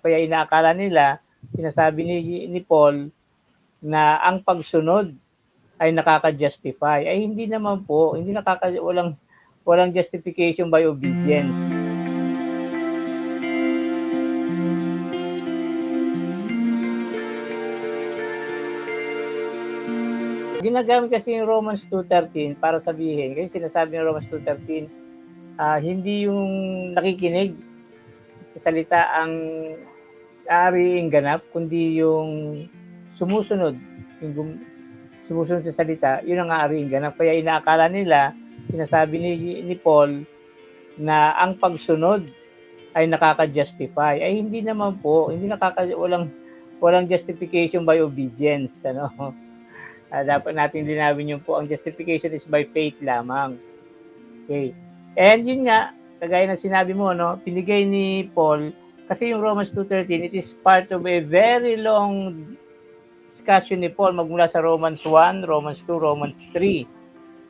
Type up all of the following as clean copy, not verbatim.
Kaya inaakala nila, sinasabi ni Paul na ang pagsunod ay nakaka-justify. Ay hindi naman po, walang justification by obedience. Ginagamit kasi yung Romans 2:13 para sabihin, kasi sinasabi ng Romans 2:13, hindi yung nakikinig sa salita ang aariing ganap, kundi yung sumusunod, sumusunod sa salita, yun ang aariing ganap. Kaya inaakala nila, sinasabi ni Paul, na ang pagsunod ay nakaka-justify. Ay hindi naman po, walang justification by obedience, ano. Dapat natin linawin yun po, ang justification is by faith lamang. Okay. And yun nga, kagaya ng sinabi mo, no, pinigay ni Paul, kasi yung Romans 2:13, it is part of a very long discussion ni Paul magmula sa Romans 1, Romans 2, Romans 3.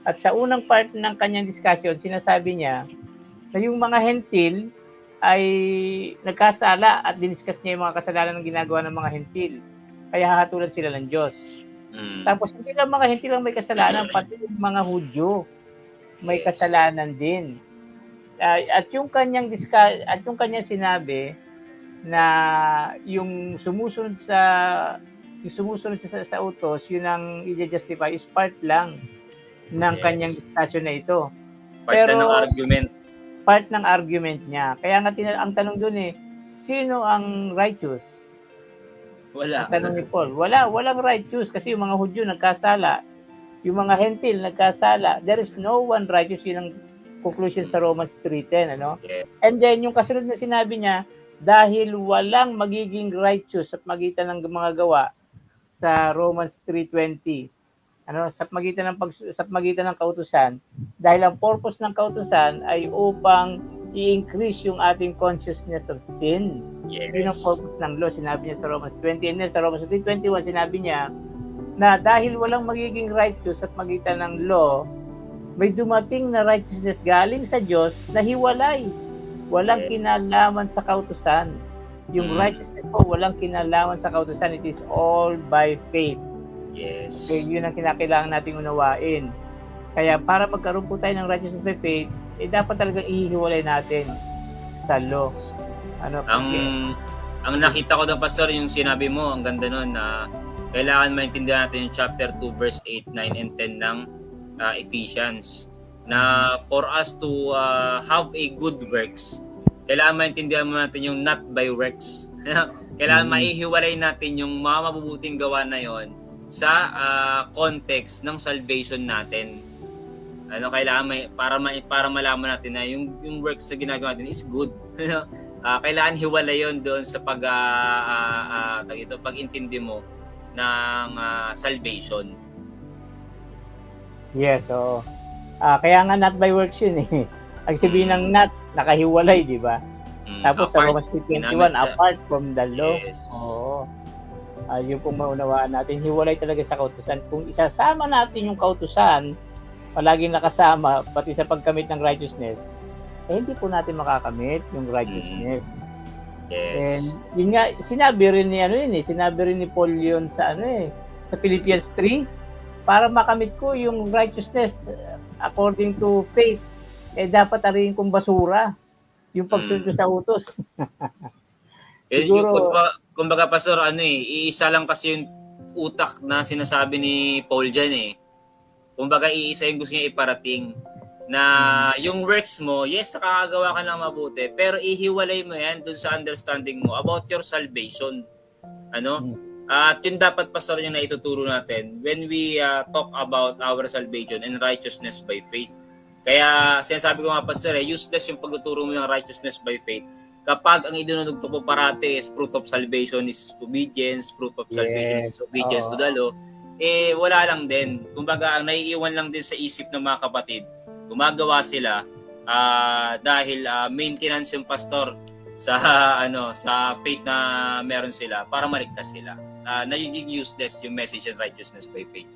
At sa unang part ng kanyang discussion, sinasabi niya na yung mga hentil ay nagkasala at diniscuss niya yung mga kasalanan ng ginagawa ng mga hentil. Kaya hahatulan sila ng Diyos. Tapos hindi lang mga hentil ang may kasalanan, pati yung mga Hudyo may kasalanan din. At yung kanyang sinabi na yung sumusunod sa utos, yun ang i-justify is part lang ng kanyang discussion na ito. Pero part ng argument niya. Kaya nga ang tanong doon sino ang righteous? Wala. Ang tanong ni Paul, walang righteous kasi yung mga Hudyo nagkasala. Yung mga hentil nagkasala. There is no one righteous. Yun ang conclusion sa Romans 3:10, ano? Yeah. And then yung kasunod na sinabi niya, dahil walang magiging righteous sa magitan ng mga gawa sa Romans 3:20. Ano, sa magitan ng kautusan, dahil ang purpose ng kautusan ay upang i-increase yung ating consciousness of sin. Yes. Yun ang purpose ng law, sinabi niya sa Romans 20. And then sa Romans 3:21, sinabi niya na dahil walang magiging righteous sa magitan ng law, may dumating na righteousness galing sa Diyos na hiwalay. Walang kinalaman sa kautusan. Yung righteousness po, walang kinalaman sa kautusan. It is all by faith. Yes. Okay, yun ang kinakailangan nating unawain. Kaya para magkaroon po tayo ng righteousness by faith, dapat talagang ihiwalay natin sa law. Ang nakita ko doon, Pastor, yung sinabi mo, ang ganda nun, na kailangan maintindihan natin yung chapter 2, verse 8, 9, and 10 ng Ephesians. Na for us to have a good works, kailangan maintindihan mo natin yung not by works. Kailangan maihiwalay natin yung mga mabubuting gawa na yon sa context ng salvation natin. Kailangan para malaman natin na yung works na ginagawa natin is good. Kailangan hiwalay yon doon sa pag-intindi mo ng salvation. Yes, so kaya nga not by works yun Ang sabihin ng not, nakahiwalay, di ba? Tapos sa Romans 3:21, apart from the law. Yes. Oo. Yung pong maunawaan natin, hiwalay talaga sa kautusan. Kung isasama natin yung kautusan, palaging nakasama, pati sa pagkamit ng righteousness, hindi po natin makakamit yung righteousness. Yes. And yun nga, sinabi rin ni Paul yun sa sa Philippians 3, para makamit ko yung righteousness according to faith, dapat ariin kong basura yung pagsunod sa utos. Siguro, kumbaga, Pastor, iisa lang kasi yung utak na sinasabi ni Paul dyan Kumbaga, iisa yung gusto niya iparating na yung works mo, yes, nakakagawa ka ng mabuti, pero ihiwalay mo yan dun sa understanding mo about your salvation. At yun dapat, Pastor, yung naituturo natin when we talk about our salvation and righteousness by faith. Kaya sinasabi ko nga, Pastor, useless yung pagtuturo mo ng righteousness by faith kapag ang idinudugtong po parati is fruit of salvation is obedience, fruit of salvation is obedience to the law, wala lang din. Kumbaga, ang naiiwan lang din sa isip ng mga kapatid, gumagawa sila dahil maintenance yung pastor sa faith na meron sila para maligtas sila. Nagiging useless yung message and righteousness by faith.